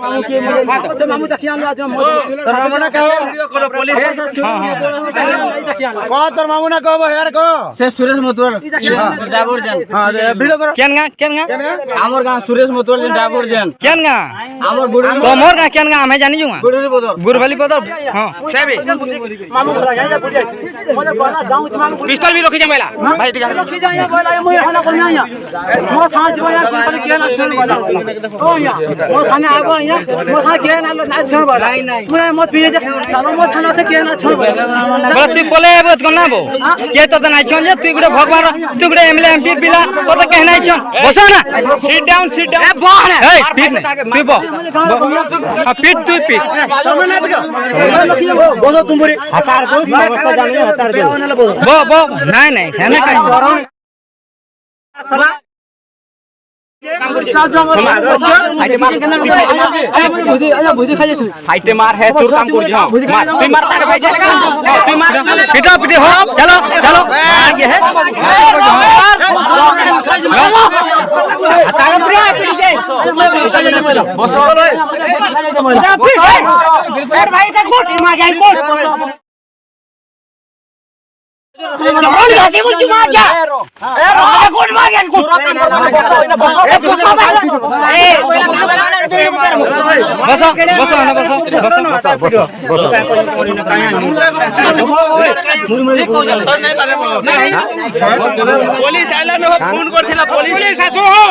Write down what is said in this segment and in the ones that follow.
मामू देखिया लो जो तोर मामू ना कहो करो पुलिस को तोर मामू ना कहो हेड को से सुरेश मोतवर ड्राइवर जन हां वीडियो करो केन गा हमर गांव सुरेश मोतवर ड्राइवर जन केन गा हमर गुरु तोमर गा केन गा हमें जानी जुआ गुरु बोदर गुरबाली पदर हां सेबे मामू खड़ा गया बुझाई मोने बना गांव मामू पिस्तौल भी रखी जमेला भाई दिखा रखी जाया बोला मोय हला को ना या मो साज बया कोन के ना छन बोला ओ या मो थाने आबो या मो था के ना छन बोला नहीं मोय मो पिए चलो मो थाना से के ना छन बोला बोला तू बोले आबो कोन ना बो के तो नहीं छन जे तू गुडे भगवान तू गुडे एमएलए एमपी पिला तो कहना छन बसो ना सिट डाउन ए बह ना ए पीट ना तू बो पीट तू पीट बोलो तुम बोरी हटार दो व्यवस्था जाने हटार दो बो नहीं है ना सला भुजी खाई फाइटे मार है तू काम कर जा तू मार तारे भाई चलेगा तू मार पिटा पिटे हो चलो चलो आगे है तारे प्रिया पिट जाए बस फिर भाई से कोट मार जाए कोट जवान घासी बोल की मार जा ए रोका कोट मार गया कोट बसो बसो ना बसो बसो बसो पुलिस आइला न फोन करथिला पुलिस आसो हो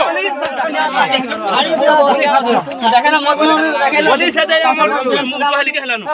पुलिस आ जाय हमर मोबाइल के हलानो